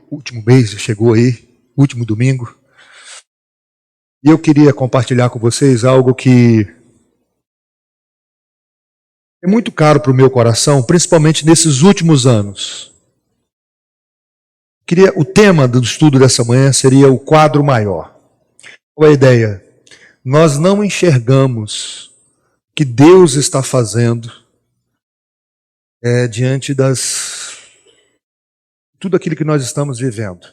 último mês chegou aí, último domingo, e eu queria compartilhar com vocês algo que é muito caro para o meu coração, principalmente nesses últimos anos. O tema do estudo dessa manhã seria o quadro maior. Qual é a ideia? Nós não enxergamos o que Deus está fazendo diante tudo aquilo que nós estamos vivendo.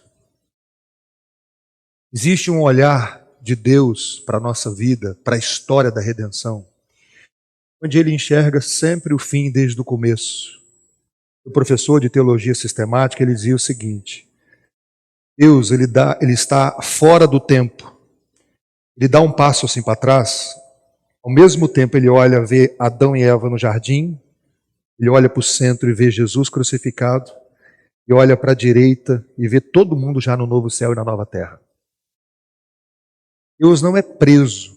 Existe um olhar de Deus para a nossa vida, para a história da redenção, onde Ele enxerga sempre o fim desde o começo. O professor de teologia sistemática, ele dizia o seguinte: Deus, ele está fora do tempo. Ele dá um passo assim para trás, ao mesmo tempo ele olha, vê Adão e Eva no jardim, ele olha para o centro e vê Jesus crucificado, e olha para a direita e vê todo mundo já no novo céu e na nova terra. Deus não é preso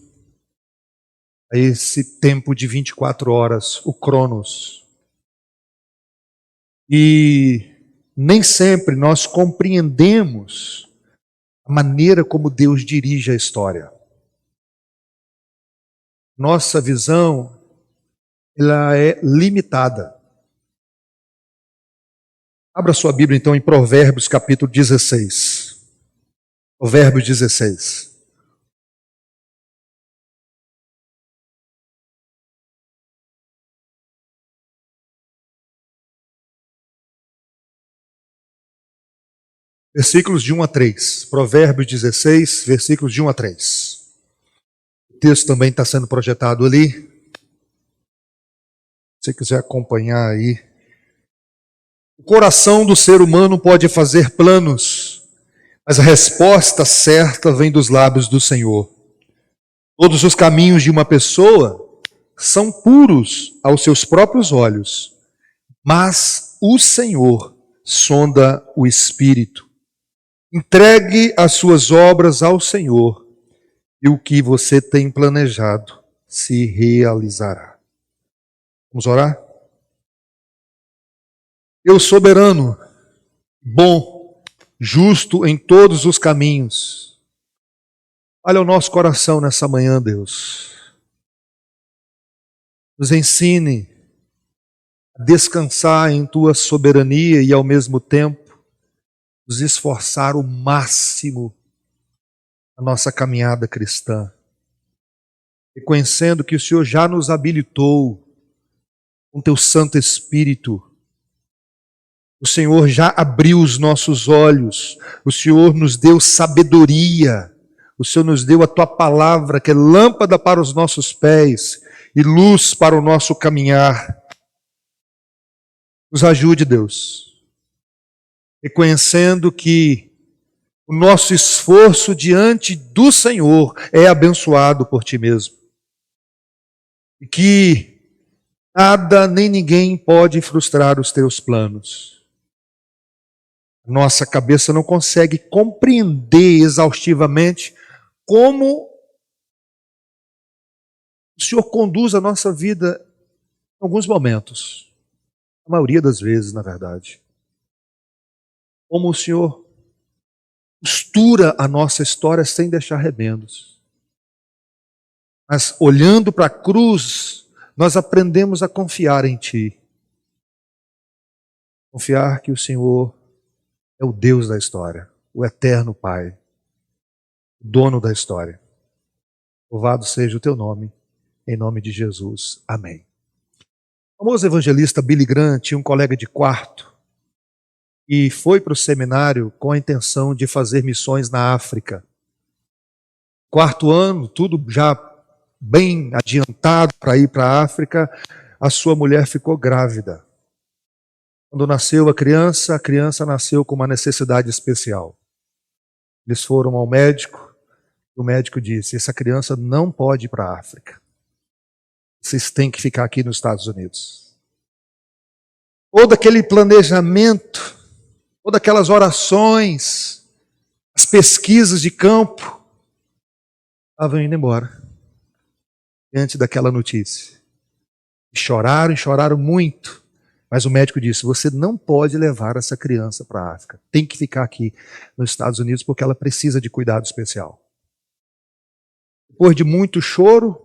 a esse tempo de 24 horas, o Cronos. E nem sempre nós compreendemos a maneira como Deus dirige a história. Nossa visão, ela é limitada. Abra sua Bíblia então em Provérbios capítulo 16. Provérbios 16. Versículos de 1 a 3. Provérbios 16, versículos de 1 a 3. O texto também está sendo projetado ali. Se você quiser acompanhar aí. O coração do ser humano pode fazer planos, mas a resposta certa vem dos lábios do Senhor. Todos os caminhos de uma pessoa são puros aos seus próprios olhos, mas o Senhor sonda o espírito. Entregue as suas obras ao Senhor, e o que você tem planejado se realizará. Vamos orar? Deus soberano, bom, justo em todos os caminhos. Olha o nosso coração nessa manhã, Deus. Nos ensine a descansar em Tua soberania e ao mesmo tempo nos esforçar o máximo na nossa caminhada cristã. Reconhecendo que o Senhor já nos habilitou com Teu Santo Espírito. O Senhor já abriu os nossos olhos, o Senhor nos deu sabedoria, o Senhor nos deu a Tua palavra, que é lâmpada para os nossos pés e luz para o nosso caminhar. Nos ajude, Deus, reconhecendo que o nosso esforço diante do Senhor é abençoado por Ti mesmo. E que nada nem ninguém pode frustrar os Teus planos. Nossa cabeça não consegue compreender exaustivamente como o Senhor conduz a nossa vida em alguns momentos. A maioria das vezes, na verdade. Como o Senhor costura a nossa história sem deixar rebendos. Mas olhando para a cruz, nós aprendemos a confiar em Ti. Confiar que o Senhor é o Deus da história, o eterno Pai, o dono da história. Louvado seja o Teu nome, em nome de Jesus. Amém. O famoso evangelista Billy Graham tinha um colega de quarto e foi para o seminário com a intenção de fazer missões na África. Quarto ano, tudo já bem adiantado para ir para a África, a sua mulher ficou grávida. Quando nasceu a criança nasceu com uma necessidade especial. Eles foram ao médico, e o médico disse: essa criança não pode ir para a África. Vocês têm que ficar aqui nos Estados Unidos. Todo aquele planejamento, todas aquelas orações, as pesquisas de campo, estavam indo embora diante daquela notícia. E choraram muito. Mas o médico disse: você não pode levar essa criança para a África. Tem que ficar aqui nos Estados Unidos porque ela precisa de cuidado especial. Depois de muito choro,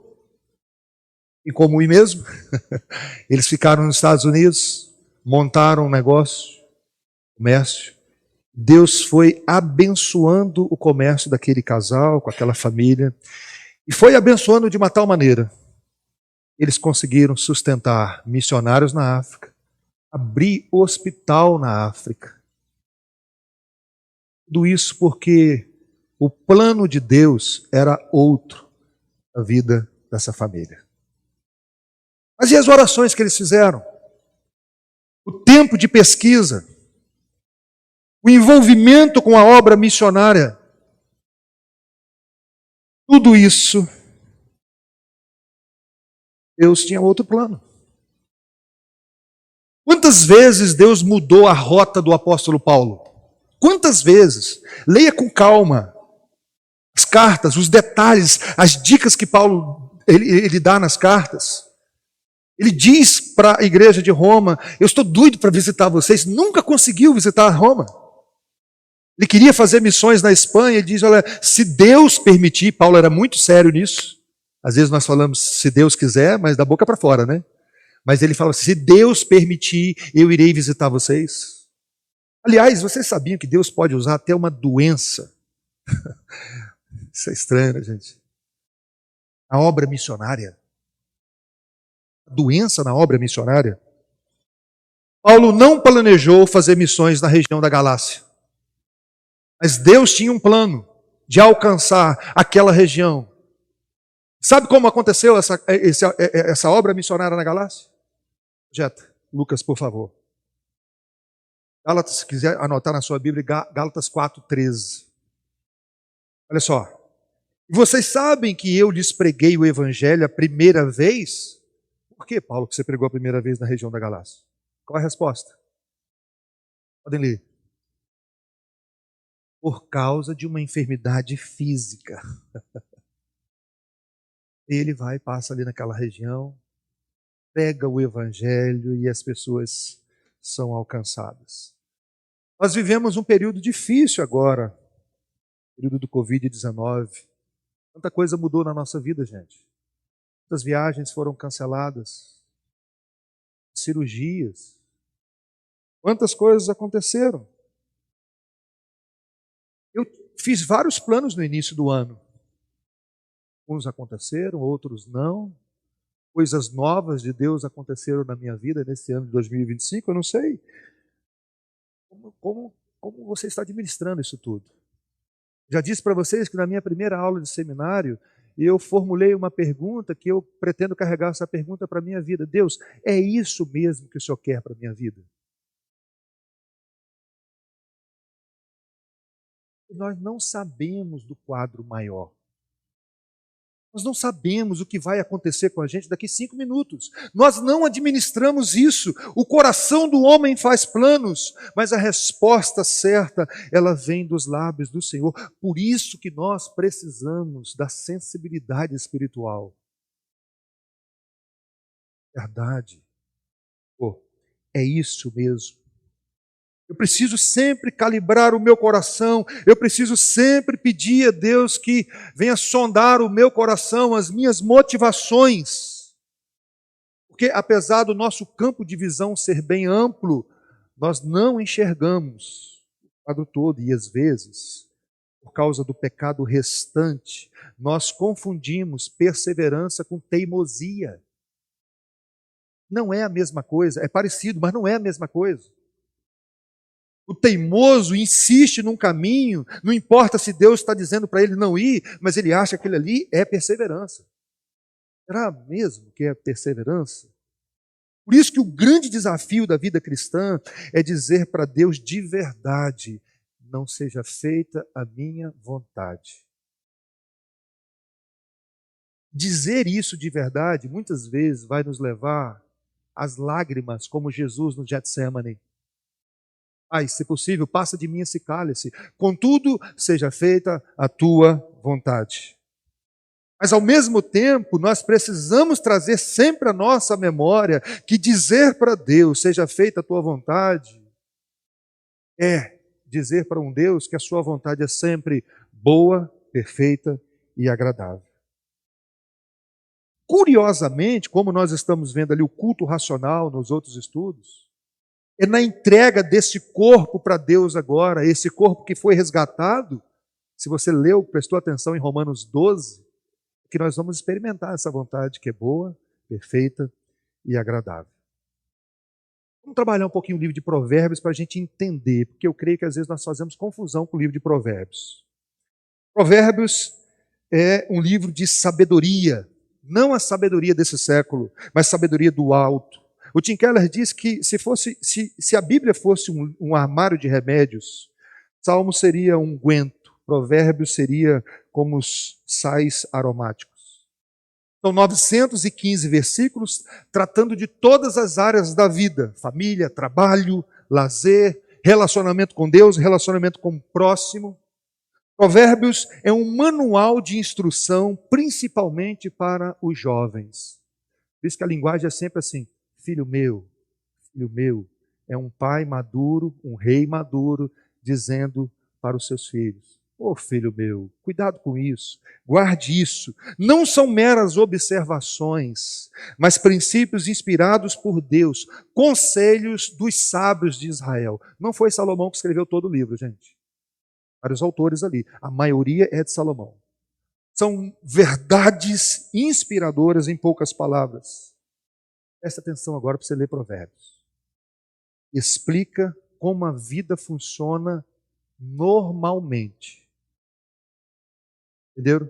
e como ir mesmo, eles ficaram nos Estados Unidos, montaram um negócio, comércio. Deus foi abençoando o comércio daquele casal, com aquela família, e foi abençoando de uma tal maneira. Eles conseguiram sustentar missionários na África, abrir hospital na África. Tudo isso porque o plano de Deus era outro na vida dessa família. Mas e as orações que eles fizeram? O tempo de pesquisa, o envolvimento com a obra missionária, tudo isso, Deus tinha outro plano. Quantas vezes Deus mudou a rota do apóstolo Paulo? Quantas vezes? Leia com calma as cartas, os detalhes, as dicas que Paulo ele dá nas cartas. Ele diz para a igreja de Roma: eu estou doido para visitar vocês. Nunca conseguiu visitar Roma. Ele queria fazer missões na Espanha. Ele diz: olha, se Deus permitir. Paulo era muito sério nisso. Às vezes nós falamos se Deus quiser, mas da boca para fora, né? Mas ele fala assim: se Deus permitir, eu irei visitar vocês. Aliás, vocês sabiam que Deus pode usar até uma doença? Isso é estranho, né, gente? A obra missionária. A doença na obra missionária. Paulo não planejou fazer missões na região da Galácia. Mas Deus tinha um plano de alcançar aquela região. Sabe como aconteceu essa obra missionária na Galácia? Jeta, Lucas, por favor. Gálatas, se quiser anotar na sua Bíblia, Gálatas 4:13. Olha só. Vocês sabem que eu lhes preguei o evangelho a primeira vez? Por que, Paulo, que você pregou a primeira vez na região da Galácia? Qual é a resposta? Podem ler. Por causa de uma enfermidade física. Ele vai, passa ali naquela região, prega o evangelho e as pessoas são alcançadas. Nós vivemos um período difícil agora, período do Covid-19. Tanta coisa mudou na nossa vida, gente. Quantas viagens foram canceladas, cirurgias, quantas coisas aconteceram. Eu fiz vários planos no início do ano. Uns aconteceram, outros não. Coisas novas de Deus aconteceram na minha vida nesse ano de 2025, eu não sei. Como você está administrando isso tudo? Já disse para vocês que na minha primeira aula de seminário, eu formulei uma pergunta que eu pretendo carregar essa pergunta para a minha vida. Deus, é isso mesmo que o Senhor quer para a minha vida? Nós não sabemos do quadro maior. Nós não sabemos o que vai acontecer com a gente daqui 5 minutos. Nós não administramos isso. O coração do homem faz planos, mas a resposta certa, ela vem dos lábios do Senhor. Por isso que nós precisamos da sensibilidade espiritual. Verdade. Pô, é isso mesmo. Eu preciso sempre calibrar o meu coração, eu preciso sempre pedir a Deus que venha sondar o meu coração, as minhas motivações. Porque apesar do nosso campo de visão ser bem amplo, nós não enxergamos o quadro todo e às vezes, por causa do pecado restante, nós confundimos perseverança com teimosia. Não é a mesma coisa, é parecido, mas não é a mesma coisa. O teimoso insiste num caminho, não importa se Deus está dizendo para ele não ir, mas ele acha que aquele ali é perseverança. Será mesmo que é perseverança? Por isso que o grande desafio da vida cristã é dizer para Deus de verdade: não seja feita a minha vontade. Dizer isso de verdade, muitas vezes, vai nos levar às lágrimas, como Jesus no Getsemane. Ai, se possível, passa de mim esse cálice. Contudo, seja feita a tua vontade. Mas, ao mesmo tempo, nós precisamos trazer sempre à nossa memória que dizer para Deus, seja feita a tua vontade, é dizer para um Deus que a sua vontade é sempre boa, perfeita e agradável. Curiosamente, como nós estamos vendo ali o culto racional nos outros estudos, é na entrega desse corpo para Deus agora, esse corpo que foi resgatado, se você leu, prestou atenção em Romanos 12, que nós vamos experimentar essa vontade que é boa, perfeita e agradável. Vamos trabalhar um pouquinho o livro de Provérbios para a gente entender, porque eu creio que às vezes nós fazemos confusão com o livro de Provérbios. Provérbios é um livro de sabedoria, não a sabedoria desse século, mas sabedoria do alto. O Tim Keller diz que se a Bíblia fosse um armário de remédios, Salmo seria um unguento, Provérbios seria como os sais aromáticos. São 915 versículos tratando de todas as áreas da vida: família, trabalho, lazer, relacionamento com Deus, relacionamento com o próximo. Provérbios é um manual de instrução, principalmente para os jovens. Por isso que a linguagem é sempre assim: filho meu, é um pai maduro, um rei maduro, dizendo para os seus filhos: ô filho meu, cuidado com isso, guarde isso. Não são meras observações, mas princípios inspirados por Deus, conselhos dos sábios de Israel. Não foi Salomão que escreveu todo o livro, gente. Vários autores ali, a maioria é de Salomão. São verdades inspiradoras em poucas palavras. Presta atenção agora para você ler Provérbios. Explica como a vida funciona normalmente. Entenderam?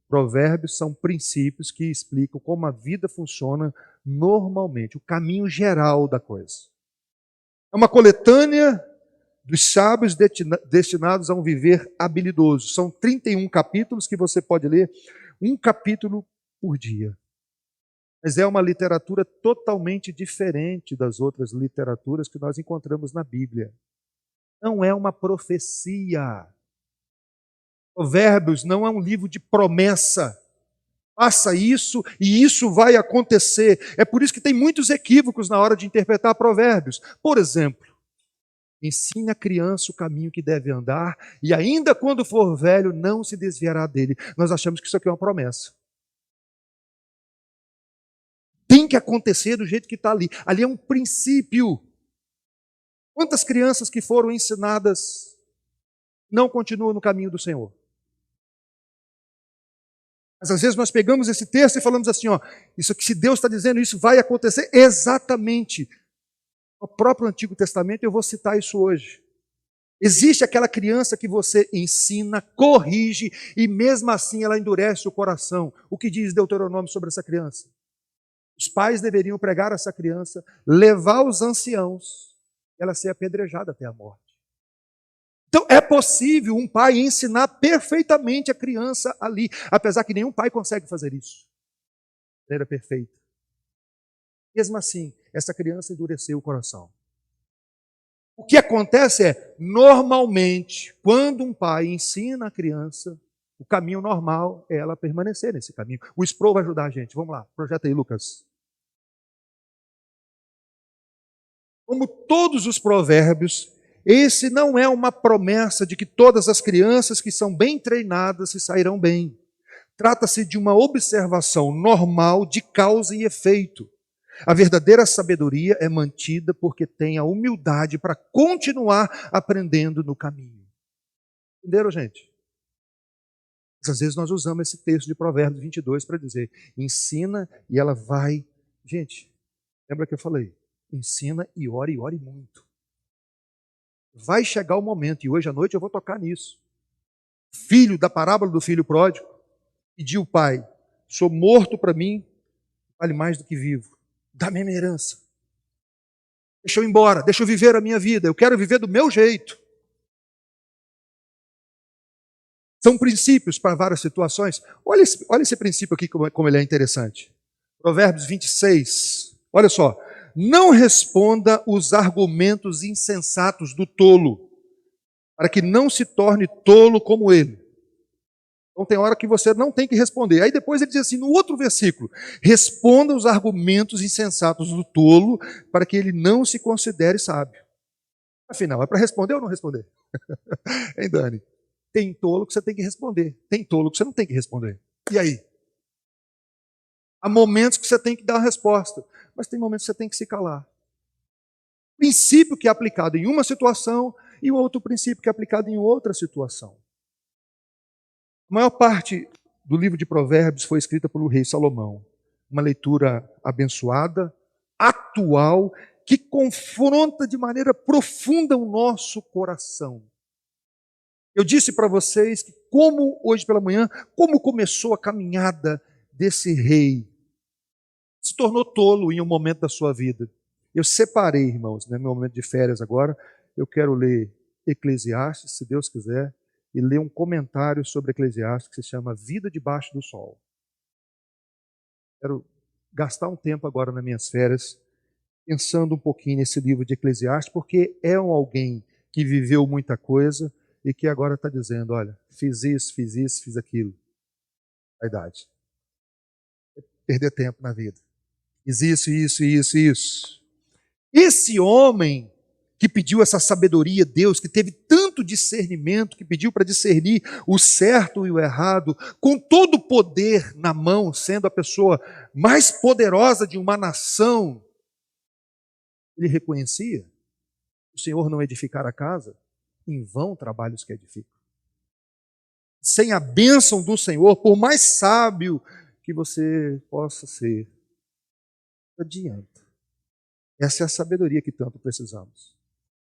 Provérbios são princípios que explicam como a vida funciona normalmente, o caminho geral da coisa. É uma coletânea dos sábios destinados a um viver habilidoso. São 31 capítulos que você pode ler, um capítulo por dia. Mas é uma literatura totalmente diferente das outras literaturas que nós encontramos na Bíblia. Não é uma profecia. Provérbios não é um livro de promessa. Faça isso e isso vai acontecer. É por isso que tem muitos equívocos na hora de interpretar Provérbios. Por exemplo, ensine a criança o caminho que deve andar e ainda quando for velho não se desviará dele. Nós achamos que isso aqui é uma promessa. Tem que acontecer do jeito que está ali. Ali é um princípio. Quantas crianças que foram ensinadas não continuam no caminho do Senhor? Mas às vezes nós pegamos esse texto e falamos assim, ó, isso que se Deus está dizendo, isso vai acontecer exatamente. No próprio Antigo Testamento, eu vou citar isso hoje. Existe aquela criança que você ensina, corrige, e mesmo assim ela endurece o coração. O que diz Deuteronômio sobre essa criança? Os pais deveriam pregar essa criança, levar os anciãos, e ela ser apedrejada até a morte. Então é possível um pai ensinar perfeitamente a criança ali, apesar que nenhum pai consegue fazer isso. De maneira perfeita. Mesmo assim, essa criança endureceu o coração. O que acontece é, normalmente, quando um pai ensina a criança, o caminho normal é ela permanecer nesse caminho. O Sproul vai ajudar a gente. Vamos lá, projeta aí, Lucas. Como todos os provérbios, esse não é uma promessa de que todas as crianças que são bem treinadas se sairão bem. Trata-se de uma observação normal de causa e efeito. A verdadeira sabedoria é mantida porque tem a humildade para continuar aprendendo no caminho. Entenderam, gente? Às vezes nós usamos esse texto de Provérbios 22 para dizer, ensina e ela vai. Gente, lembra que eu falei? Ensina e ore muito. Vai chegar o momento, e hoje à noite eu vou tocar nisso. Filho da parábola do filho pródigo, pediu o pai, sou morto para mim, vale mais do que vivo. Dá-me a minha herança. Deixa eu ir embora, deixa eu viver a minha vida, eu quero viver do meu jeito. São princípios para várias situações. Olha esse princípio aqui, como ele é interessante. Provérbios 26, olha só. Não responda os argumentos insensatos do tolo, para que não se torne tolo como ele. Então tem hora que você não tem que responder. Aí depois ele diz assim, no outro versículo, responda os argumentos insensatos do tolo para que ele não se considere sábio. Afinal, é para responder ou não responder? Hein, Dani? Tem tolo que você tem que responder. Tem tolo que você não tem que responder. E aí? Há momentos que você tem que dar a resposta, mas tem momentos que você tem que se calar. Princípio que é aplicado em uma situação e um outro princípio que é aplicado em outra situação. A maior parte do livro de Provérbios foi escrita pelo rei Salomão. Uma leitura abençoada, atual, que confronta de maneira profunda o nosso coração. Eu disse para vocês que como hoje pela manhã, como começou a caminhada desse rei. Se tornou tolo em um momento da sua vida. Eu separei, irmãos, no meu momento de férias agora, eu quero ler Eclesiastes, se Deus quiser, e ler um comentário sobre Eclesiastes que se chama Vida Debaixo do Sol. Quero gastar um tempo agora nas minhas férias pensando um pouquinho nesse livro de Eclesiastes, porque é alguém que viveu muita coisa e que agora está dizendo, olha, fiz isso, fiz aquilo. A idade. Perder tempo na vida. Fiz isso. Esse homem que pediu essa sabedoria, Deus, que teve tanto discernimento, que pediu para discernir o certo e o errado, com todo o poder na mão, sendo a pessoa mais poderosa de uma nação, ele reconhecia: o Senhor não edificar a casa, em vão trabalhos que edificam. Sem a bênção do Senhor, por mais sábio que você possa ser, não adianta. Essa é a sabedoria que tanto precisamos.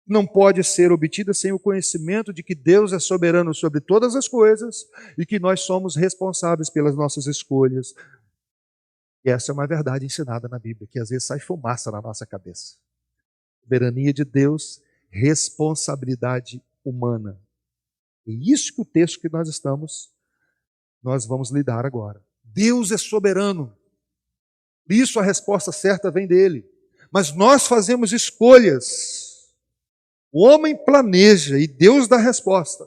Não pode ser obtida sem o conhecimento de que Deus é soberano sobre todas as coisas e que nós somos responsáveis pelas nossas escolhas. E essa é uma verdade ensinada na Bíblia, que às vezes sai fumaça na nossa cabeça. Soberania de Deus, responsabilidade humana. É isso que o texto que nós vamos lidar agora. Deus é soberano. Por isso a resposta certa vem dele. Mas nós fazemos escolhas. O homem planeja e Deus dá a resposta.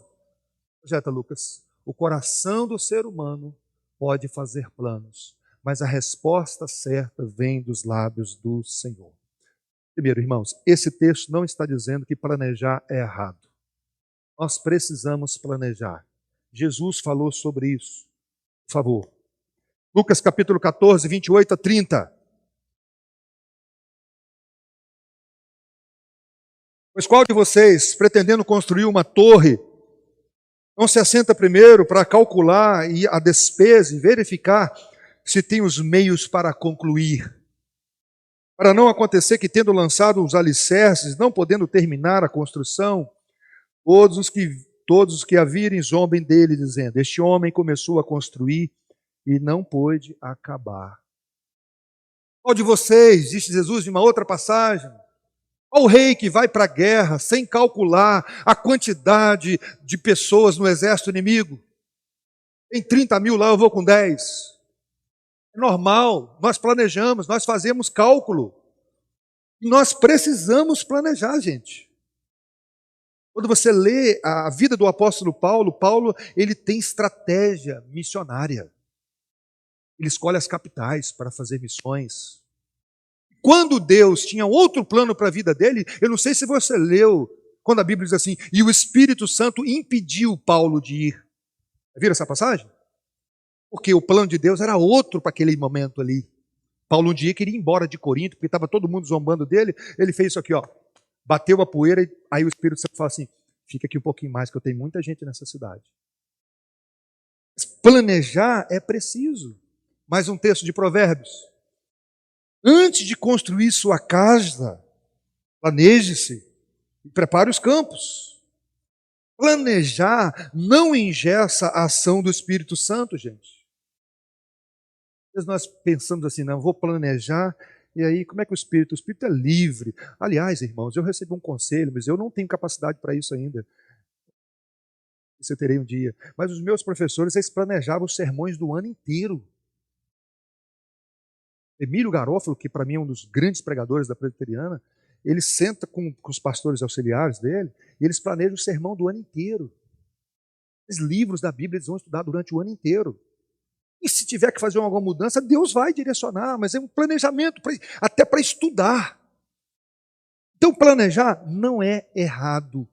Projeta, Lucas. O coração do ser humano pode fazer planos, mas a resposta certa vem dos lábios do Senhor. Primeiro, irmãos, esse texto não está dizendo que planejar é errado. Nós precisamos planejar. Jesus falou sobre isso. Por favor. Lucas capítulo 14, 28 a 30. Pois qual de vocês, pretendendo construir uma torre, não se assenta primeiro para calcular a despesa e verificar se tem os meios para concluir? Para não acontecer que, tendo lançado os alicerces, não podendo terminar a construção, todos os que a virem zombem dele, dizendo: este homem começou a construir e não pôde acabar. Qual de vocês, disse Jesus em uma outra passagem, ao rei que vai para a guerra sem calcular a quantidade de pessoas no exército inimigo? Tem 30 mil lá, eu vou com 10. É normal, nós planejamos, nós fazemos cálculo. E nós precisamos planejar, gente. Quando você lê a vida do apóstolo Paulo, ele tem estratégia missionária. Ele escolhe as capitais para fazer missões. Quando Deus tinha outro plano para a vida dele, eu não sei se você leu, quando a Bíblia diz assim, e o Espírito Santo impediu Paulo de ir. Viram essa passagem? Porque o plano de Deus era outro para aquele momento ali. Paulo um dia queria ir embora de Corinto, porque estava todo mundo zombando dele, ele fez isso aqui, ó, bateu a poeira, aí o Espírito Santo fala assim, fica aqui um pouquinho mais, que eu tenho muita gente nessa cidade. Mas planejar é preciso. Mais um texto de Provérbios. Antes de construir sua casa, planeje-se e prepare os campos. Planejar não engessa a ação do Espírito Santo, gente. Às vezes nós pensamos assim, não, vou planejar, e aí como é que o Espírito é livre. Aliás, irmãos, eu recebi um conselho, mas eu não tenho capacidade para isso ainda. Isso eu terei um dia. Mas os meus professores, eles planejavam os sermões do ano inteiro. Emílio Garófalo, que para mim é um dos grandes pregadores da presbiteriana, ele senta com os pastores auxiliares dele e eles planejam o sermão do ano inteiro. Os livros da Bíblia eles vão estudar durante o ano inteiro. E se tiver que fazer alguma mudança, Deus vai direcionar, mas é um planejamento até para estudar. Então, planejar não é errado.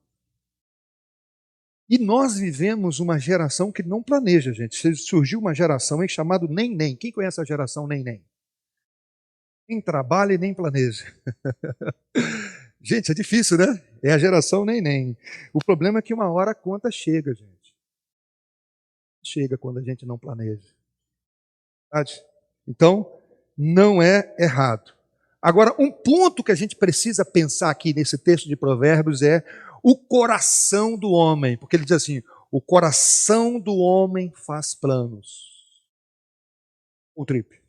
E nós vivemos uma geração que não planeja, gente. Surgiu uma geração aí chamada nem. Quem conhece a geração nem? Nem trabalha e nem planeja. Gente, é difícil, né? É a geração nem. O problema é que uma hora a conta chega, gente. Chega quando a gente não planeja. Verdade? Então, não é errado. Agora, um ponto que a gente precisa pensar aqui nesse texto de Provérbios é o coração do homem. Porque ele diz assim, o coração do homem faz planos. O trip.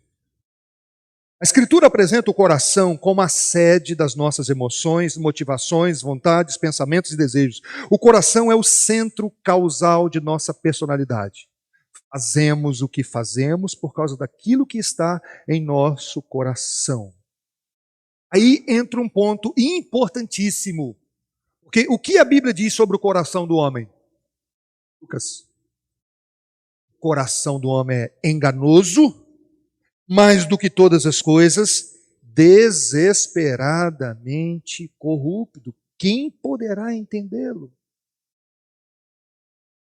A Escritura apresenta o coração como a sede das nossas emoções, motivações, vontades, pensamentos e desejos. O coração é o centro causal de nossa personalidade. Fazemos o que fazemos por causa daquilo que está em nosso coração. Aí entra um ponto importantíssimo. Porque o que a Bíblia diz sobre o coração do homem? Lucas. O coração do homem é enganoso, mais do que todas as coisas, desesperadamente corrupto. Quem poderá entendê-lo?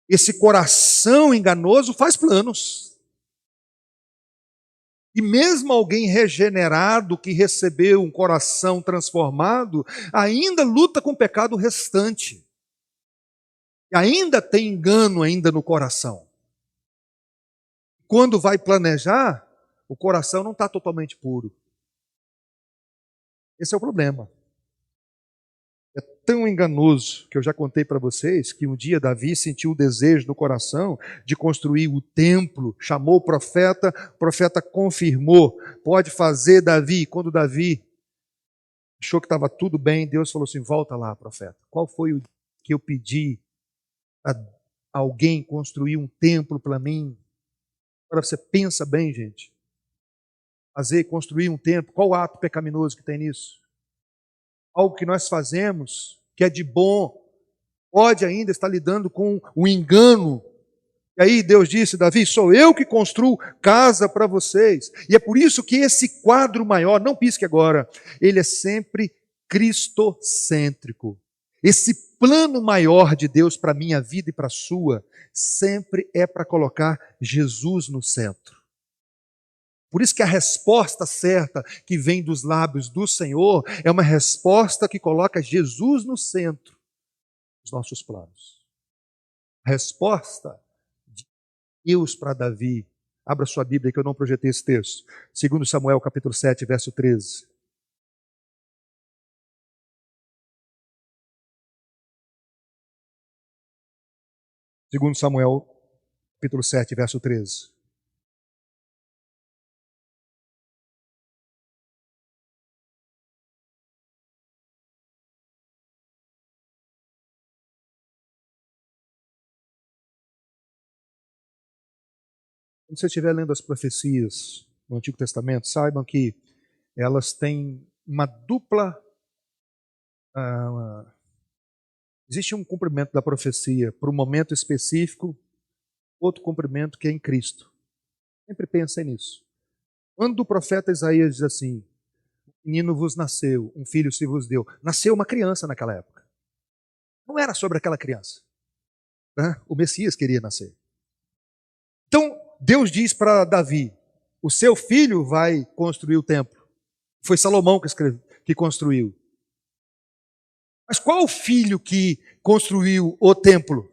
Esse coração enganoso faz planos. E mesmo alguém regenerado, que recebeu um coração transformado, ainda luta com o pecado restante. E ainda tem engano ainda no coração. Quando vai planejar, o coração não está totalmente puro. Esse é o problema. É tão enganoso que eu já contei para vocês que um dia Davi sentiu o desejo no coração de construir o templo, chamou o profeta confirmou, pode fazer Davi. Quando Davi achou que estava tudo bem, Deus falou assim, volta lá, profeta. Qual foi o que eu pedi a alguém construir um templo para mim? Agora você pensa bem, gente. Construir um templo, qual o ato pecaminoso que tem nisso? Algo que nós fazemos, que é de bom, pode ainda estar lidando com o engano. E aí Deus disse, Davi, sou eu que construo casa para vocês. E é por isso que esse quadro maior, não pisque agora, ele é sempre cristocêntrico. Esse plano maior de Deus para a minha vida e para a sua, sempre é para colocar Jesus no centro. Por isso que a resposta certa que vem dos lábios do Senhor é uma resposta que coloca Jesus no centro dos nossos planos. A resposta de Deus para Davi. Abra sua Bíblia que eu não projetei esse texto. 2 Samuel capítulo 7, verso 13. Segundo Samuel capítulo 7, verso 13. Quando você estiver lendo as profecias no Antigo Testamento, saibam que elas têm uma dupla. Existe um cumprimento da profecia para um momento específico, outro cumprimento que é em Cristo. Sempre pensem nisso. Quando o profeta Isaías diz assim, um menino vos nasceu, um filho se vos deu, nasceu uma criança naquela época. Não era sobre aquela criança. Né? O Messias queria nascer. Então, Deus diz para Davi, o seu filho vai construir o templo. Foi Salomão que construiu. Mas qual o filho que construiu o templo?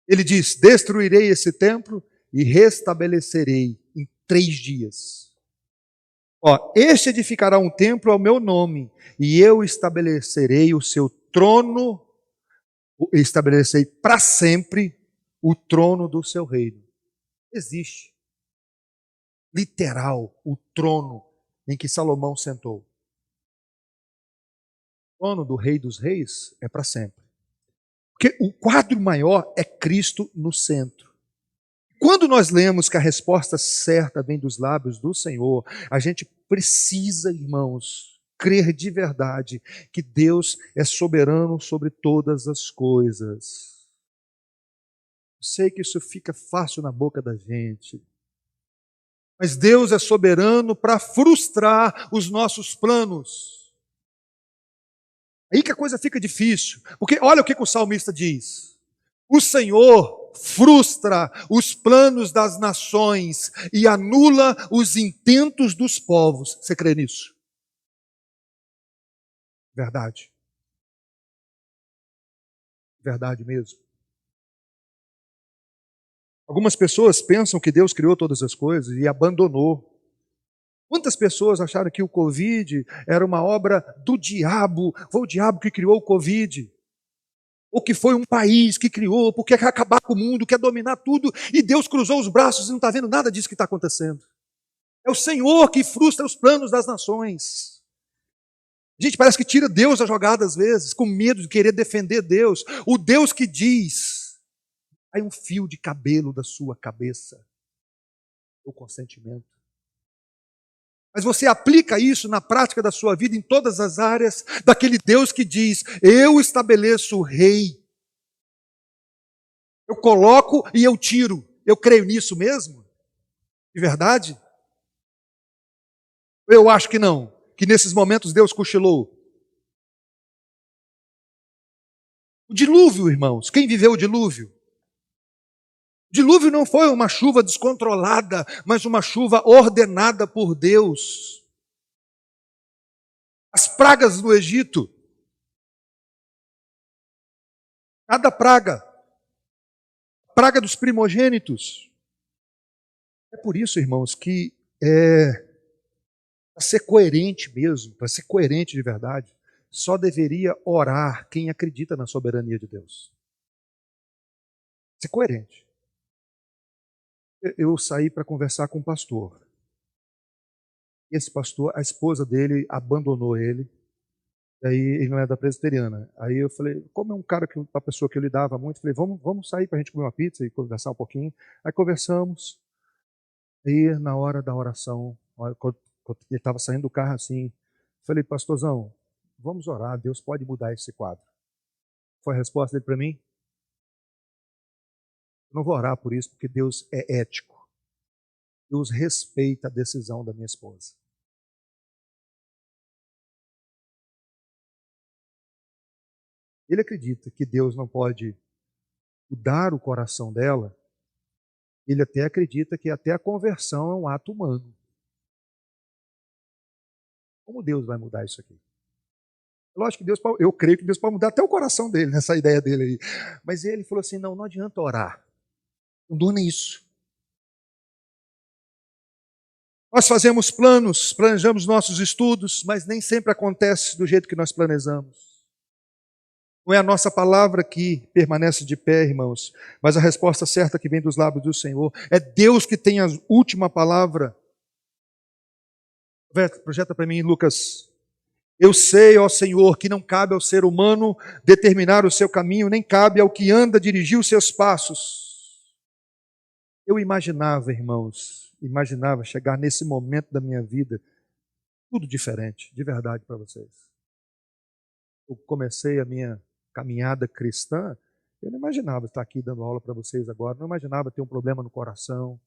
Ele diz, destruirei esse templo e restabelecerei em 3 dias. Este edificará um templo ao meu nome, e eu estabelecerei o seu trono, estabelecerei para sempre o trono do seu reino. Existe, literal, o trono em que Salomão sentou. O trono do Rei dos Reis é para sempre. Porque o quadro maior é Cristo no centro. Quando nós lemos que a resposta certa vem dos lábios do Senhor, a gente precisa, irmãos, crer de verdade que Deus é soberano sobre todas as coisas. Sei que isso fica fácil na boca da gente. Mas Deus é soberano para frustrar os nossos planos. Aí que a coisa fica difícil. Porque olha o que o salmista diz. O Senhor frustra os planos das nações e anula os intentos dos povos. Você crê nisso? Verdade. Verdade mesmo. Algumas pessoas pensam que Deus criou todas as coisas e abandonou. Quantas pessoas acharam que o Covid era uma obra do diabo? Foi o diabo que criou o Covid. Ou que foi um país que criou, porque quer acabar com o mundo, quer dominar tudo, e Deus cruzou os braços e não está vendo nada disso que está acontecendo. É o Senhor que frustra os planos das nações. A gente parece que tira Deus da jogada às vezes, com medo de querer defender Deus. O Deus que diz, aí um fio de cabelo da sua cabeça, o consentimento. Mas você aplica isso na prática da sua vida, em todas as áreas, daquele Deus que diz, eu estabeleço o rei. Eu coloco e eu tiro. Eu creio nisso mesmo? De verdade? Eu acho que não. Que nesses momentos Deus cochilou. O dilúvio, irmãos. Quem viveu o dilúvio? O dilúvio não foi uma chuva descontrolada, mas uma chuva ordenada por Deus. As pragas do Egito. Cada praga. Praga dos primogênitos. É por isso, irmãos, que para ser coerente mesmo, para ser coerente de verdade, só deveria orar quem acredita na soberania de Deus. Ser coerente. Eu saí para conversar com um pastor. Esse pastor, a esposa dele abandonou ele. Daí ele não é da presbiteriana. Aí eu falei, como é um cara, uma pessoa que eu lidava muito, falei, vamos sair para a gente comer uma pizza e conversar um pouquinho. Aí conversamos. Aí na hora da oração, quando ele estava saindo do carro assim, falei, pastorzão, vamos orar, Deus pode mudar esse quadro. Foi a resposta dele para mim? Eu não vou orar por isso, porque Deus é ético. Deus respeita a decisão da minha esposa. Ele acredita que Deus não pode mudar o coração dela. Ele até acredita que até a conversão é um ato humano. Como Deus vai mudar isso aqui? Lógico que Deus, eu creio que Deus pode mudar até o coração dele, nessa ideia dele aí. Mas ele falou assim, não adianta orar. Não dou nem isso. Nós fazemos planos, planejamos nossos estudos, mas nem sempre acontece do jeito que nós planejamos. Não é a nossa palavra que permanece de pé, irmãos, mas a resposta certa que vem dos lábios do Senhor. É Deus que tem a última palavra. Projeta para mim, Lucas. Eu sei, ó Senhor, que não cabe ao ser humano determinar o seu caminho, nem cabe ao que anda dirigir os seus passos. Eu imaginava, irmãos, chegar nesse momento da minha vida, tudo diferente, de verdade para vocês. Eu comecei a minha caminhada cristã, eu não imaginava estar aqui dando aula para vocês agora, não imaginava ter um problema no coração,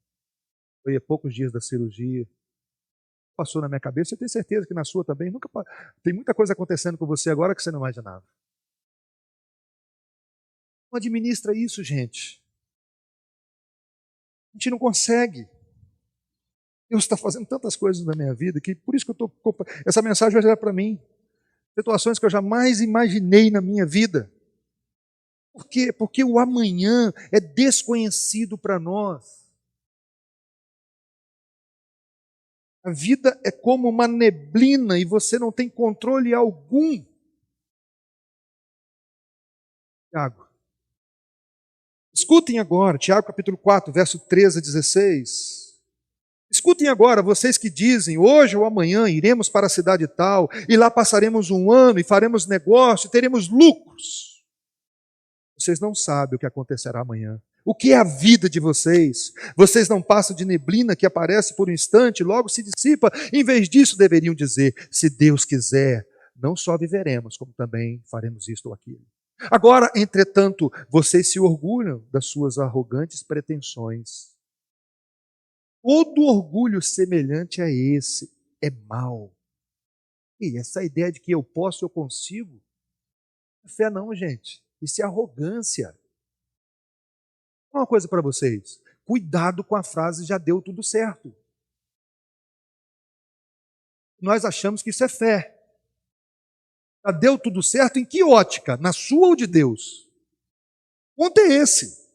foi há poucos dias da cirurgia, passou na minha cabeça, eu tenho certeza que na sua também, tem muita coisa acontecendo com você agora que você não imaginava. Não administra isso, gente. A gente não consegue. Deus está fazendo tantas coisas na minha vida, que por isso que essa mensagem vai ser para mim. Situações que eu jamais imaginei na minha vida. Por quê? Porque o amanhã é desconhecido para nós. A vida é como uma neblina e você não tem controle algum. Tiago. Escutem agora, Tiago capítulo 4, verso 13 a 16. Escutem agora, vocês que dizem, hoje ou amanhã iremos para a cidade tal, e lá passaremos um ano, e faremos negócio, e teremos lucros. Vocês não sabem o que acontecerá amanhã. O que é a vida de vocês? Vocês não passam de neblina que aparece por um instante, logo se dissipa. Em vez disso, deveriam dizer, se Deus quiser, não só viveremos, como também faremos isto ou aquilo. Agora, entretanto, vocês se orgulham das suas arrogantes pretensões. Todo orgulho semelhante a esse é mau. E essa ideia de que eu posso, eu consigo, não é fé não, gente. Isso é arrogância. Uma coisa para vocês, cuidado com a frase já deu tudo certo. Nós achamos que isso é fé. Já deu tudo certo em que ótica? Na sua ou de Deus? O ponto é esse.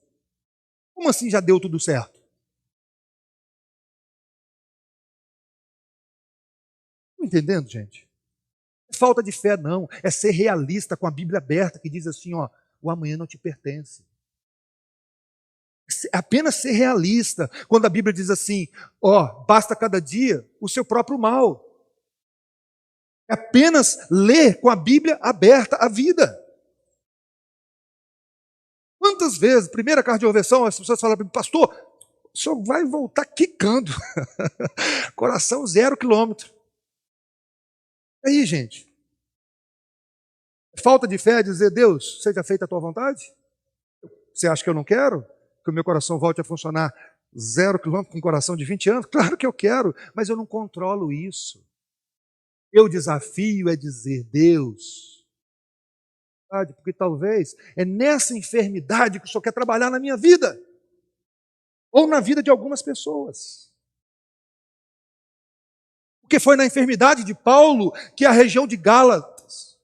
Como assim já deu tudo certo? Estão entendendo, gente? Não é falta de fé, não. É ser realista com a Bíblia aberta, que diz assim, ó, o amanhã não te pertence. É apenas ser realista. Quando a Bíblia diz assim, ó, basta cada dia o seu próprio mal. É apenas ler com a Bíblia aberta a vida. Quantas vezes, primeira cardioversão, as pessoas falam para mim, pastor, o senhor vai voltar quicando. Coração 0 km. E aí, gente? Falta de fé é dizer, Deus, seja feita a tua vontade? Você acha que eu não quero? Que o meu coração volte a funcionar 0 km com um coração de 20 anos? Claro que eu quero, mas eu não controlo isso. Meu desafio é dizer, Deus, porque talvez é nessa enfermidade que o Senhor quer trabalhar na minha vida, ou na vida de algumas pessoas. Porque foi na enfermidade de Paulo que a região de Gálatas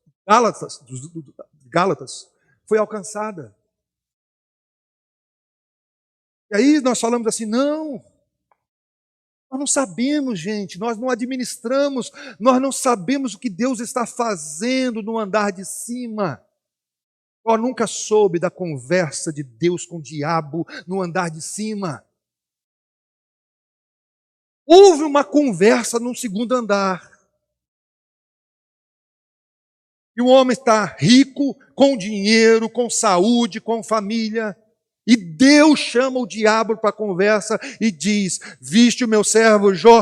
foi alcançada. E aí nós falamos assim, não, nós não sabemos, gente, nós não administramos, nós não sabemos o que Deus está fazendo no andar de cima. Eu nunca soube da conversa de Deus com o diabo no andar de cima. Houve uma conversa no segundo andar. E o homem está rico, com dinheiro, com saúde, com família. E Deus chama o diabo para a conversa e diz, viste o meu servo Jó,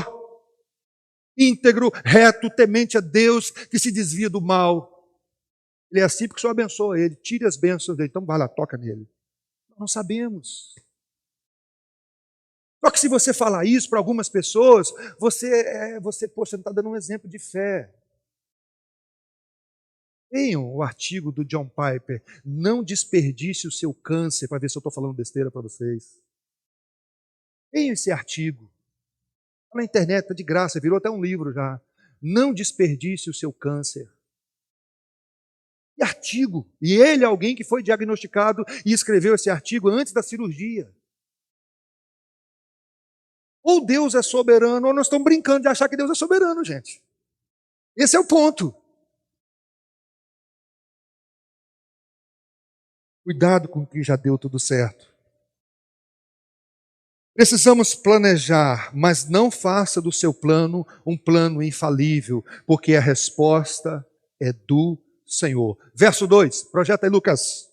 íntegro, reto, temente a Deus, que se desvia do mal. Ele é assim porque o Senhor abençoa ele, tire as bênçãos dele, então vai lá, toca nele. Nós não sabemos. Só que se você falar isso para algumas pessoas, poxa, não está dando um exemplo de fé. Tenham o artigo do John Piper, não desperdice o seu câncer, para ver se eu estou falando besteira para vocês. Tenham esse artigo. Está na internet, está de graça, virou até um livro já. Não desperdice o seu câncer. E artigo. E ele é alguém que foi diagnosticado e escreveu esse artigo antes da cirurgia. Ou Deus é soberano, ou nós estamos brincando de achar que Deus é soberano, gente. Esse é o ponto. Cuidado com o que já deu tudo certo. Precisamos planejar, mas não faça do seu plano um plano infalível, porque a resposta é do Senhor. Verso 2, projeta aí, Lucas.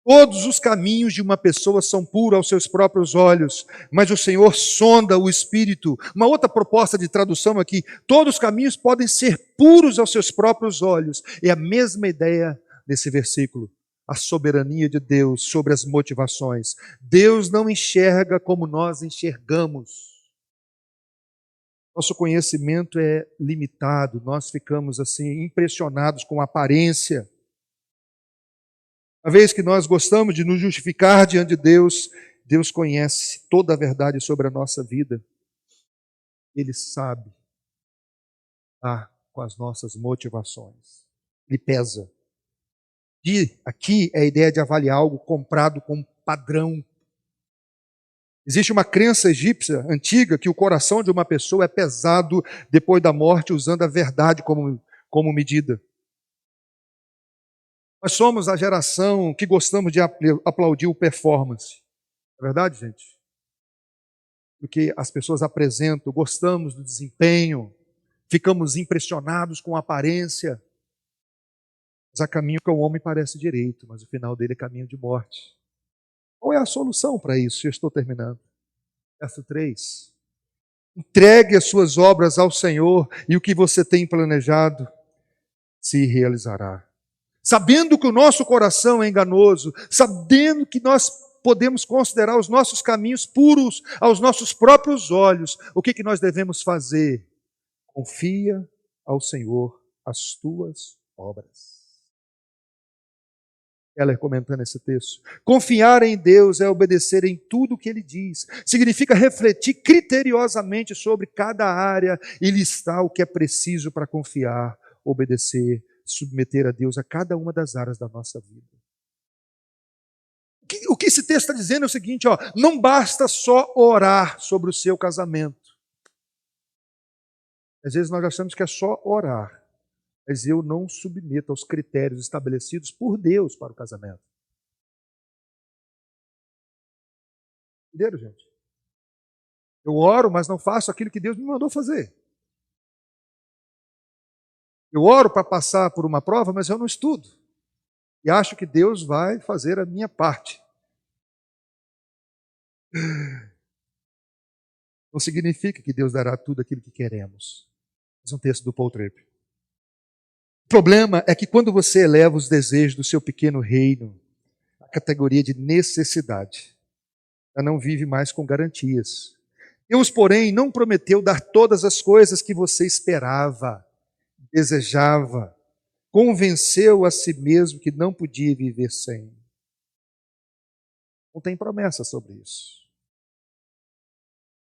Todos os caminhos de uma pessoa são puros aos seus próprios olhos, mas o Senhor sonda o espírito. Uma outra proposta de tradução aqui, todos os caminhos podem ser puros aos seus próprios olhos. É a mesma ideia nesse versículo. A soberania de Deus sobre as motivações. Deus não enxerga como nós enxergamos. Nosso conhecimento é limitado, nós ficamos assim impressionados com a aparência. Uma vez que nós gostamos de nos justificar diante de Deus, Deus conhece toda a verdade sobre a nossa vida. Ele sabe com as nossas motivações. Ele pesa. E aqui é a ideia de avaliar algo comprado com padrão. Existe uma crença egípcia antiga que o coração de uma pessoa é pesado depois da morte, usando a verdade como medida. Nós somos a geração que gostamos de aplaudir o performance. É verdade, gente? Porque as pessoas apresentam, gostamos do desempenho, ficamos impressionados com a aparência. Mas há caminho que ao homem parece direito, mas o final dele é caminho de morte. Qual é a solução para isso? Eu estou terminando. Verso 3. Entregue as suas obras ao Senhor e o que você tem planejado se realizará. sabendo que o nosso coração é enganoso, sabendo que nós podemos considerar os nossos caminhos puros aos nossos próprios olhos, o que nós devemos fazer? Confia ao Senhor as tuas obras. Ela comentando esse texto. Confiar em Deus é obedecer em tudo o que Ele diz. Significa refletir criteriosamente sobre cada área e listar o que é preciso para confiar, obedecer, submeter a Deus a cada uma das áreas da nossa vida. O que esse texto está dizendo é o seguinte, ó, não basta só orar sobre o seu casamento. Às vezes nós achamos que é só orar, mas eu não submeto aos critérios estabelecidos por Deus para o casamento. Entenderam, gente? Eu oro, mas não faço aquilo que Deus me mandou fazer. Eu oro para passar por uma prova, mas eu não estudo. E acho que Deus vai fazer a minha parte. Não significa que Deus dará tudo aquilo que queremos. Esse é um texto do Paul Tripp. O problema é que quando você eleva os desejos do seu pequeno reino à categoria de necessidade, ela não vive mais com garantias. Deus, porém, não prometeu dar todas as coisas que você esperava, desejava, convenceu a si mesmo que não podia viver sem. Não tem promessa sobre isso.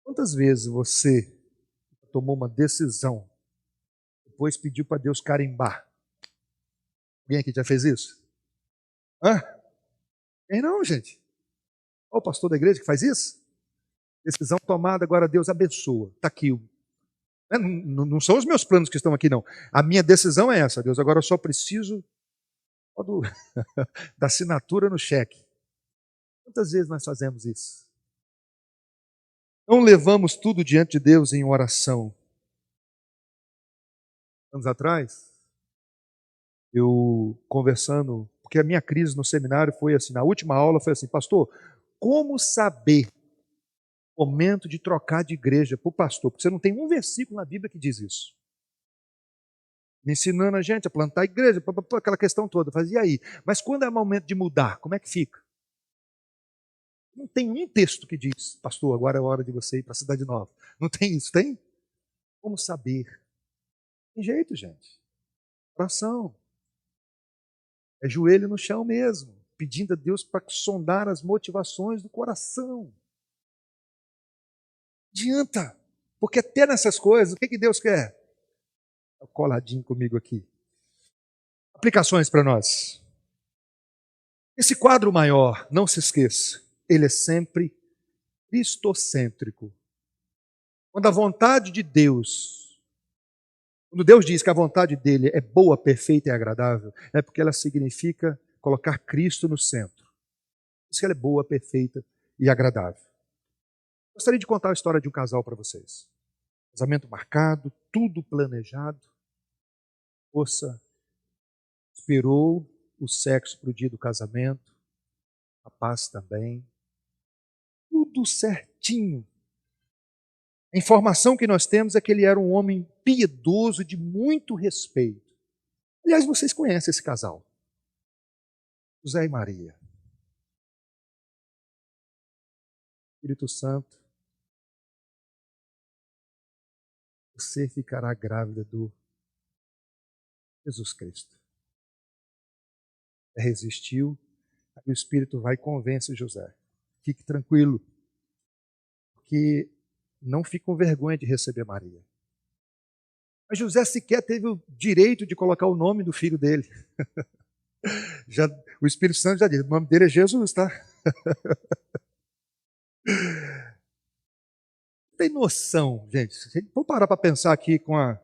Quantas vezes você tomou uma decisão, depois pediu para Deus carimbar? Alguém aqui já fez isso? Hã? Quem não, gente? Olha o pastor da igreja que faz isso? Decisão tomada, agora Deus abençoa. Está aqui. Não são os meus planos que estão aqui, não. A minha decisão é essa, Deus. Agora eu só preciso da assinatura no cheque. Quantas vezes nós fazemos isso? Não levamos tudo diante de Deus em oração. Anos atrás, eu conversando, porque a minha crise no seminário foi assim, na última aula foi assim, pastor, como saber o momento de trocar de igreja para o pastor? Porque você não tem um versículo na Bíblia que diz isso. Me ensinando a gente a plantar a igreja, aquela questão toda. Eu fazia, e aí? Mas quando é o momento de mudar, como é que fica? Não tem um texto que diz, pastor, agora é a hora de você ir para a Cidade Nova. Não tem isso, tem? Como saber? Tem jeito, gente. Oração. É joelho no chão mesmo, pedindo a Deus para sondar as motivações do coração. Não adianta, porque até nessas coisas, o que Deus quer? Está coladinho comigo aqui. Aplicações para nós. Esse quadro maior, não se esqueça, ele é sempre cristocêntrico. Quando a vontade de Deus, quando Deus diz que a vontade dele é boa, perfeita e agradável, é porque ela significa colocar Cristo no centro. Por isso que ela é boa, perfeita e agradável. Gostaria de contar a história de um casal para vocês. Casamento marcado, tudo planejado. Moça esperou o sexo para o dia do casamento, rapaz também. Tudo certinho. A informação que nós temos é que ele era um homem piedoso, de muito respeito. Aliás, vocês conhecem esse casal. José e Maria. Espírito Santo, você ficará grávida do Jesus Cristo. Resistiu, aí o Espírito vai e convence José. Fique tranquilo, porque não fique com vergonha de receber Maria. Mas José sequer teve o direito de colocar o nome do filho dele. Já, o Espírito Santo já disse, o nome dele é Jesus, tá? Tem noção, gente? Vamos parar para pensar aqui com a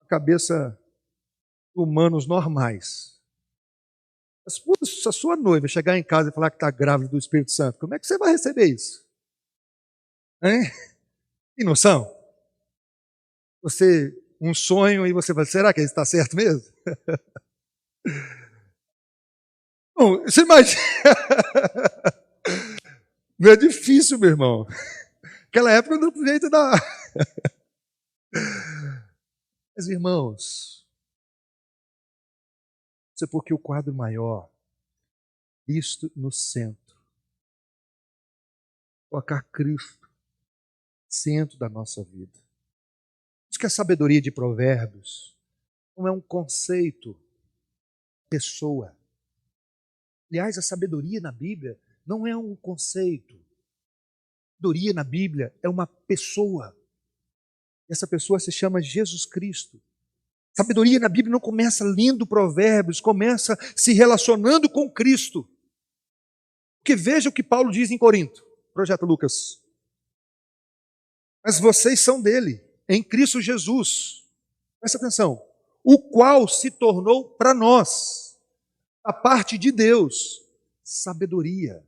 cabeça de humanos normais. Se a sua noiva chegar em casa e falar que está grávida do Espírito Santo, como é que você vai receber isso? Hein? Tem noção? Você, um sonho e você vai, será que está certo mesmo? Bom, você imagina. Não é difícil, meu irmão. Naquela época não tinha jeito da. Mas, irmãos, Isso é porque o quadro maior, Cristo no centro, colocar Cristo no centro da nossa vida. Por isso que a sabedoria de Provérbios não é um conceito, pessoa. Aliás, a sabedoria na Bíblia não é um conceito. A sabedoria na Bíblia é uma pessoa. Essa pessoa se chama Jesus Cristo. Sabedoria na Bíblia não começa lendo Provérbios, começa se relacionando com Cristo. Porque veja o que Paulo diz em Corinto, projeto Lucas. Mas vocês são dele, em Cristo Jesus. Presta atenção. O qual se tornou para nós, a parte de Deus, sabedoria,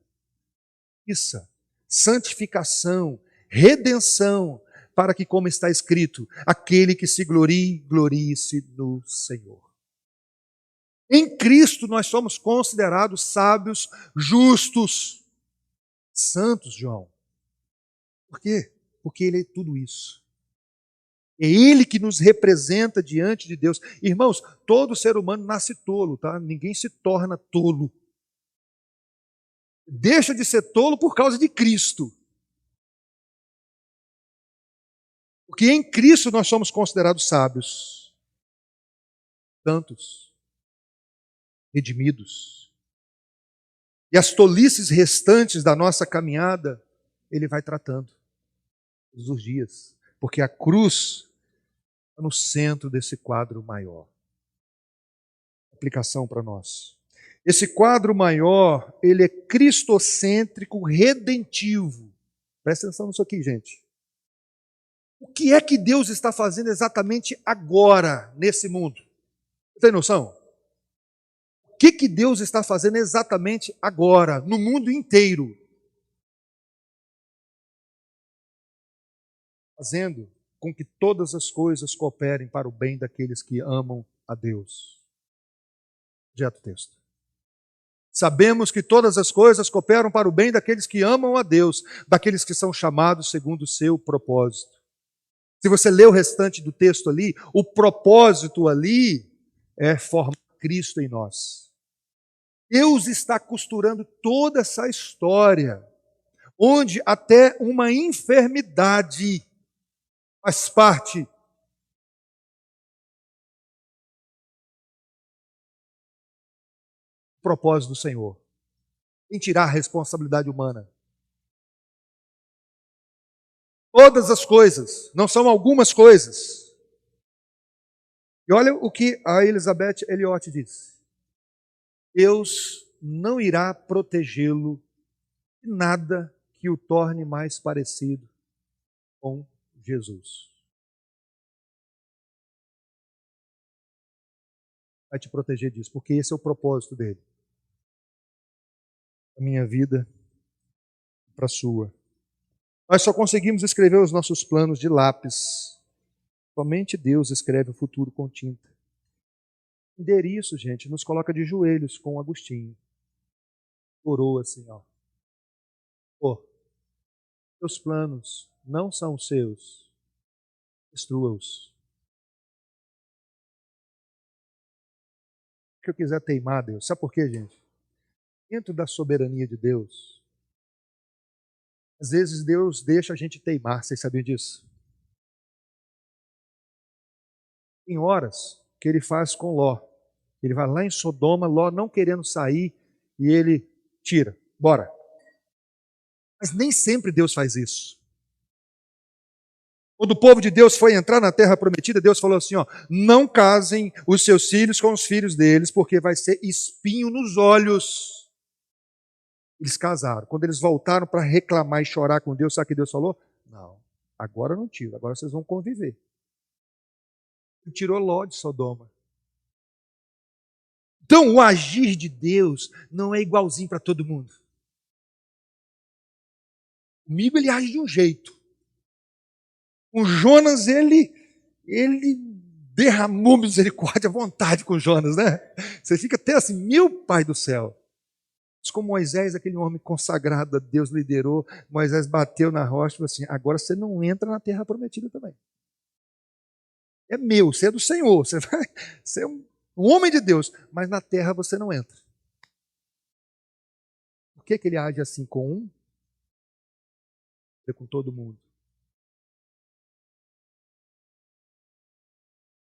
justiça, santificação, redenção, para que, como está escrito, aquele que se glorie, glorie-se no Senhor. Em Cristo nós somos considerados sábios, justos, santos, João. Por quê? Porque Ele é tudo isso. É Ele que nos representa diante de Deus. Irmãos, todo ser humano nasce tolo, tá? Ninguém se torna tolo. Deixa de ser tolo por causa de Cristo. Porque em Cristo nós somos considerados sábios, santos, redimidos. E as tolices restantes da nossa caminhada, Ele vai tratando todos os dias. Porque a cruz está no centro desse quadro maior. Aplicação para nós. Esse quadro maior, ele é cristocêntrico, redentivo. Presta atenção nisso aqui, gente. O que é que Deus está fazendo exatamente agora, nesse mundo? Você tem noção? O que Deus está fazendo exatamente agora, no mundo inteiro? Fazendo com que todas as coisas cooperem para o bem daqueles que amam a Deus. Projeto texto. Sabemos que todas as coisas cooperam para o bem daqueles que amam a Deus, daqueles que são chamados segundo o seu propósito. Se você ler o restante do texto ali, o propósito ali é formar Cristo em nós. Deus está costurando toda essa história, onde até uma enfermidade faz parte do propósito do Senhor. Sem tirar a responsabilidade humana. Todas as coisas, não são algumas coisas. E olha o que a Elizabeth Elliot diz. Deus não irá protegê-lo de nada que o torne mais parecido com Jesus. Vai te proteger disso, porque esse é o propósito dele. A minha vida para a sua. Nós só conseguimos escrever os nossos planos de lápis. Somente Deus escreve o futuro com tinta. Entender isso, gente, nos coloca de joelhos com Agostinho. Orou assim, ó. Pô, seus planos não são os seus. Destrua-os. Se eu quiser teimar, Deus, sabe por quê, gente? Dentro da soberania de Deus, às vezes Deus deixa a gente teimar, vocês sabiam disso? Tem horas que ele faz com Ló. Ele vai lá em Sodoma, Ló não querendo sair, e ele tira, bora. Mas nem sempre Deus faz isso. Quando o povo de Deus foi entrar na terra prometida, Deus falou assim, ó, não casem os seus filhos com os filhos deles, porque vai ser espinho nos olhos. Eles casaram. Quando eles voltaram para reclamar e chorar com Deus, sabe o que Deus falou? Não, agora não tiro, agora vocês vão conviver. Ele tirou Ló de Sodoma. Então, o agir de Deus não é igualzinho para todo mundo. Comigo ele age de um jeito. Com Jonas, ele derramou misericórdia à vontade com Jonas, né? Você fica até assim, meu Pai do céu. Mas com Moisés, aquele homem consagrado a Deus, liderou, Moisés bateu na rocha e falou assim, agora você não entra na terra prometida também. É meu, você é do Senhor, você um homem de Deus, mas na terra você não entra. Por que ele age assim com um e com todo mundo?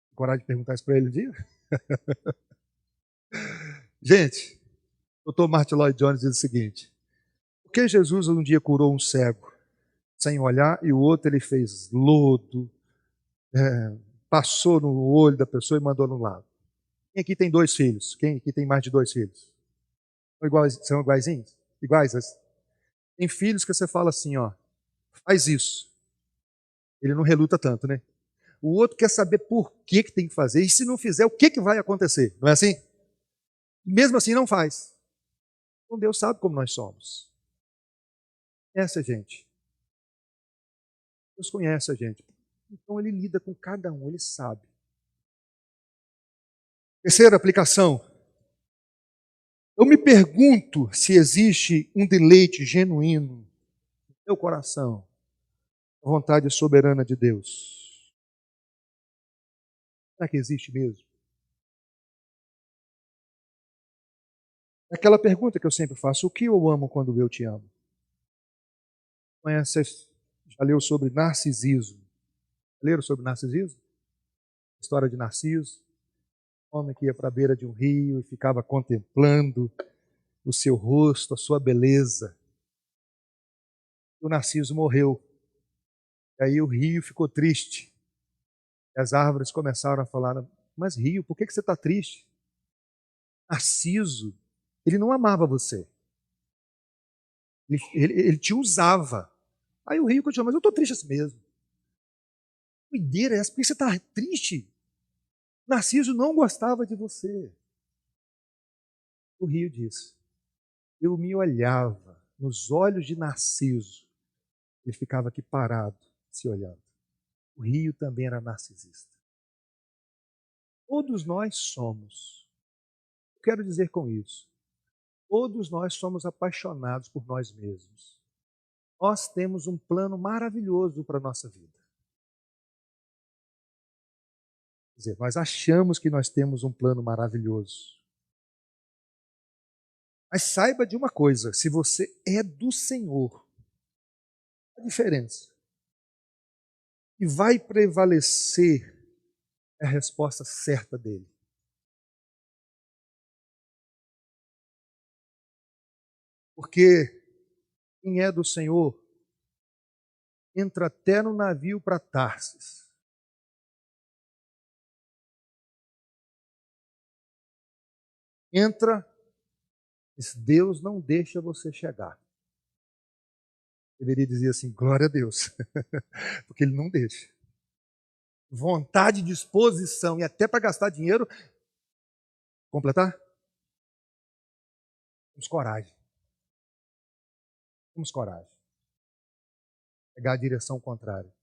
Tem coragem de perguntar isso para ele um dia? Gente, o Dr. Martin Lloyd Jones diz o seguinte: por que Jesus um dia curou um cego sem olhar e o outro ele fez lodo, passou no olho da pessoa e mandou no lado? Quem aqui tem 2 filhos? Quem aqui tem mais de 2 filhos? São iguaizinhos? Iguais? Tem filhos que você fala assim, ó, faz isso. Ele não reluta tanto, né? O outro quer saber por que tem que fazer, e se não fizer, o que vai acontecer? Não é assim? Mesmo assim, não faz. Então Deus sabe como nós somos. Conhece a gente. Deus conhece a gente. Então Ele lida com cada um, Ele sabe. Terceira aplicação. Eu me pergunto se existe um deleite genuíno no meu coração, a vontade soberana de Deus. Será que existe mesmo? É aquela pergunta que eu sempre faço: o que eu amo quando eu te amo? Conhece, já leu sobre narcisismo? Leram sobre narcisismo? História de Narciso, homem que ia para a beira de um rio e ficava contemplando o seu rosto, a sua beleza. O Narciso morreu. E aí o rio ficou triste. E as árvores começaram a falar: mas rio, por que você está triste? Narciso, ele não amava você. Ele te usava. Aí o rio continuou: mas eu estou triste assim mesmo. Doideira é essa? Por que você está triste? Narciso não gostava de você. O rio disse: eu me olhava nos olhos de Narciso. Ele ficava aqui parado, se olhando. O rio também era narcisista. Todos nós somos. Eu quero dizer com isso, todos nós somos apaixonados por nós mesmos. Nós temos um plano maravilhoso para a nossa vida. Quer dizer, nós achamos que nós temos um plano maravilhoso. Mas saiba de uma coisa: se você é do Senhor, a diferença que vai prevalecer é a resposta certa dele. Porque quem é do Senhor entra até no navio para Tarsis. Entra, mas Deus não deixa você chegar. Deveria dizer assim: glória a Deus, porque Ele não deixa. Vontade, disposição e até para gastar dinheiro. Completar? Temos coragem. Temos coragem. Pegar a direção contrária.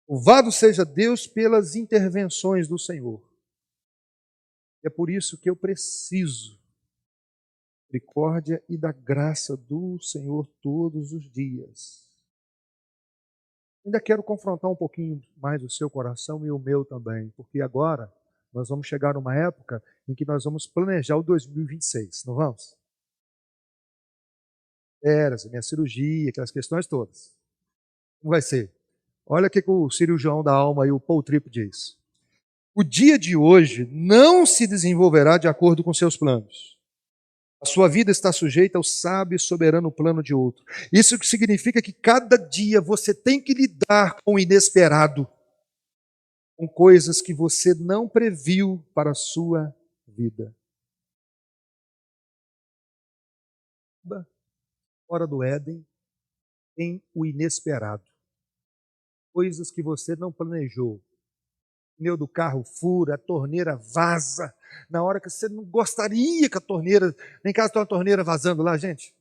Louvado seja Deus pelas intervenções do Senhor. É por isso que eu preciso da misericórdia e da graça do Senhor todos os dias. Ainda quero confrontar um pouquinho mais o seu coração e o meu também, porque agora nós vamos chegar numa época em que nós vamos planejar o 2026, não vamos? Minha cirurgia, aquelas questões todas. Como vai ser? Olha o que o cirurgião da alma e o Paul Tripp diz. O dia de hoje não se desenvolverá de acordo com seus planos. A sua vida está sujeita ao sábio e soberano plano de outro. Isso significa que cada dia você tem que lidar com o inesperado, com coisas que você não previu para a sua vida. Fora do Éden tem o inesperado. Coisas que você não planejou. O pneu do carro fura, a torneira vaza, na hora que você não gostaria que a torneira... Nem caso tem uma torneira vazando lá, gente.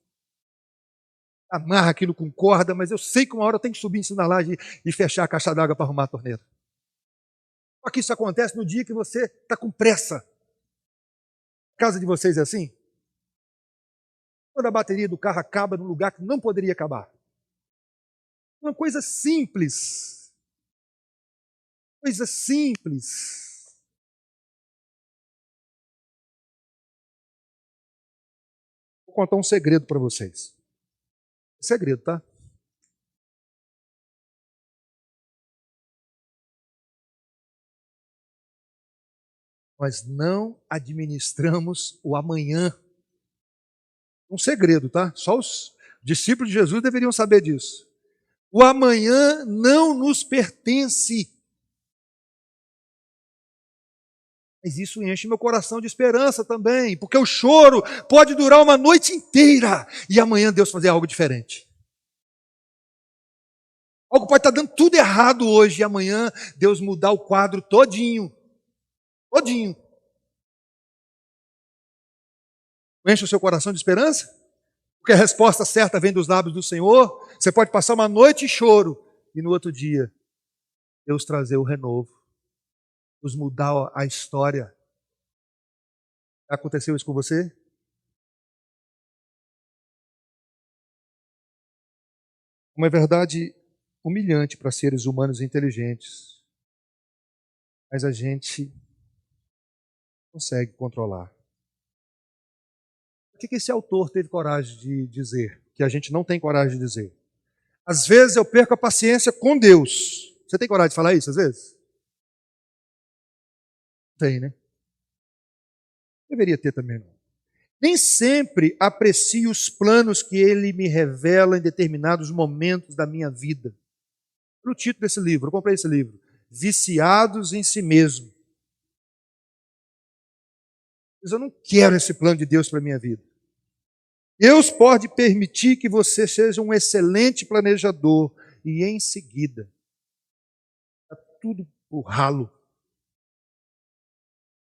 Amarra aquilo com corda, mas eu sei que uma hora eu tenho que subir em cima da laje e fechar a caixa d'água para arrumar a torneira. Só que isso acontece no dia que você está com pressa. A casa de vocês é assim? Quando a bateria do carro acaba num lugar que não poderia acabar. Uma coisa simples. Coisa simples. Vou contar um segredo para vocês. Segredo, tá? Nós não administramos o amanhã. Um segredo, tá? Só os discípulos de Jesus deveriam saber disso. O amanhã não nos pertence. Mas isso enche meu coração de esperança também, porque o choro pode durar uma noite inteira e amanhã Deus fazer algo diferente. Algo pode estar dando tudo errado hoje e amanhã Deus mudar o quadro todinho. Todinho. Enche o seu coração de esperança? Porque a resposta certa vem dos lábios do Senhor. Você pode passar uma noite em choro e no outro dia Deus trazer o renovo, Deus mudar a história. Aconteceu isso com você? Uma verdade humilhante para seres humanos inteligentes, mas a gente consegue controlar. O que esse autor teve coragem de dizer, que a gente não tem coragem de dizer? Às vezes eu perco a paciência com Deus. Você tem coragem de falar isso às vezes? Tem, né? Deveria ter também, não. Nem sempre aprecio os planos que ele me revela em determinados momentos da minha vida. Olha o título desse livro, eu comprei esse livro. Viciados em si mesmo. Mas eu não quero esse plano de Deus para a minha vida. Deus pode permitir que você seja um excelente planejador e em seguida está tudo pro ralo.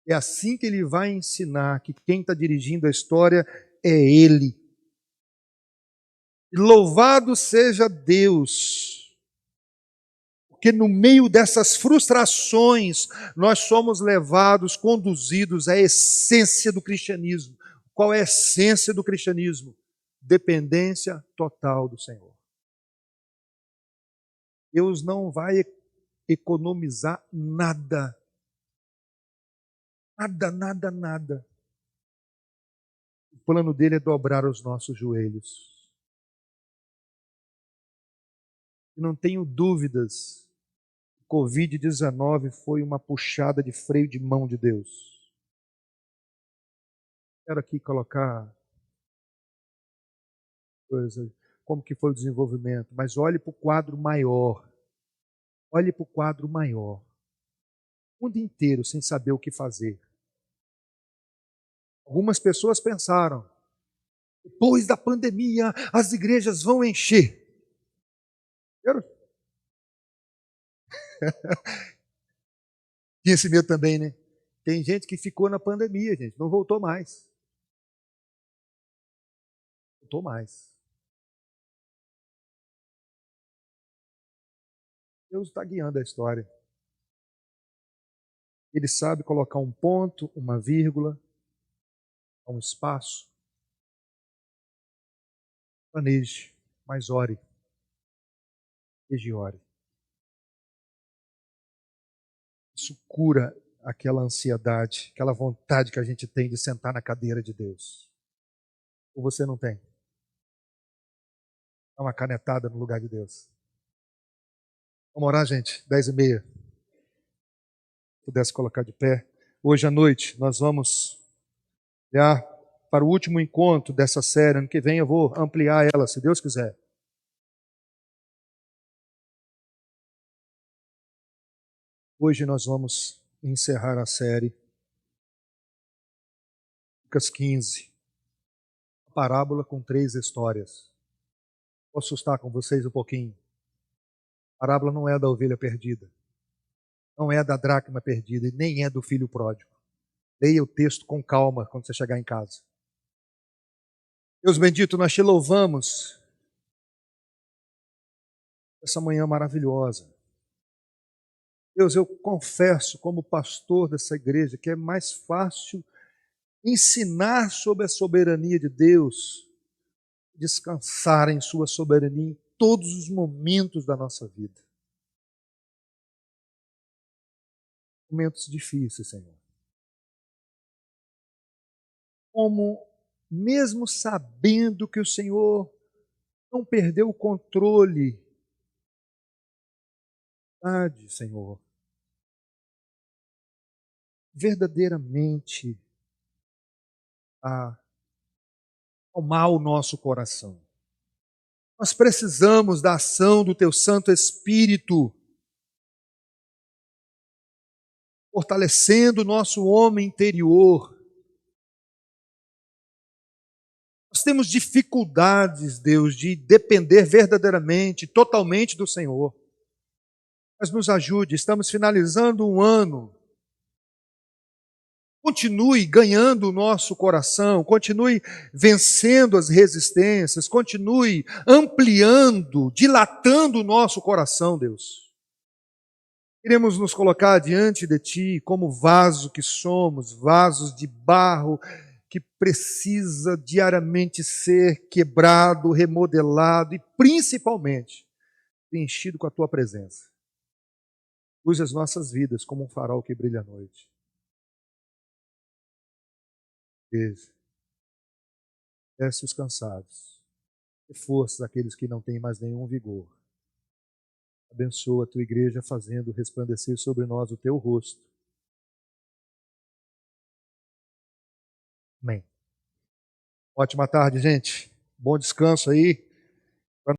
É assim que ele vai ensinar que quem está dirigindo a história é ele. E louvado seja Deus, porque no meio dessas frustrações nós somos levados, conduzidos à essência do cristianismo. Qual é a essência do cristianismo? Dependência total do Senhor. Deus não vai economizar nada. Nada, nada, nada. O plano dele é dobrar os nossos joelhos. E não tenho dúvidas, o Covid-19 foi uma puxada de freio de mão de Deus. Quero aqui colocar coisa, como que foi o desenvolvimento, mas olhe para o quadro maior. Olhe para o quadro maior. O mundo inteiro sem saber o que fazer. Algumas pessoas pensaram, depois da pandemia, as igrejas vão encher. Quero... Tinha esse medo também, né? Tem gente que ficou na pandemia, gente, não voltou mais. Voltou mais. Deus está guiando a história. Ele sabe colocar um ponto, uma vírgula, um espaço. Planeje, mas ore. Ore. Isso cura aquela ansiedade, aquela vontade que a gente tem de sentar na cadeira de Deus. Ou você não tem? Dá uma canetada no lugar de Deus. Vamos orar, gente? 10h30. Se pudesse colocar de pé. Hoje à noite nós vamos olhar para o último encontro dessa série. Ano que vem eu vou ampliar ela, se Deus quiser. Hoje nós vamos encerrar a série. Lucas 15. Uma parábola com 3 histórias. Vou assustar com vocês um pouquinho. A parábola não é da ovelha perdida. Não é da dracma perdida e nem é do filho pródigo. Leia o texto com calma quando você chegar em casa. Deus bendito, nós te louvamos essa manhã maravilhosa. Deus, eu confesso como pastor dessa igreja que é mais fácil ensinar sobre a soberania de Deus, descansar em sua soberania em todos os momentos da nossa vida. Momentos difíceis, Senhor. Como mesmo sabendo que o Senhor não perdeu o controle, Senhor, verdadeiramente a acalmar o nosso coração. Nós precisamos da ação do Teu Santo Espírito, fortalecendo o nosso homem interior. Nós temos dificuldades, Deus, de depender verdadeiramente, totalmente do Senhor. Mas nos ajude, estamos finalizando um ano. Continue ganhando o nosso coração, continue vencendo as resistências, continue ampliando, dilatando o nosso coração, Deus. Queremos nos colocar diante de Ti como vaso que somos, vasos de barro que precisa diariamente ser quebrado, remodelado e principalmente preenchido com a Tua presença. Use as nossas vidas como um farol que brilha à noite. Desce os cansados, dê forças àqueles que não têm mais nenhum vigor. Abençoa a tua igreja, fazendo resplandecer sobre nós o teu rosto. Amém. Ótima tarde, gente. Bom descanso aí.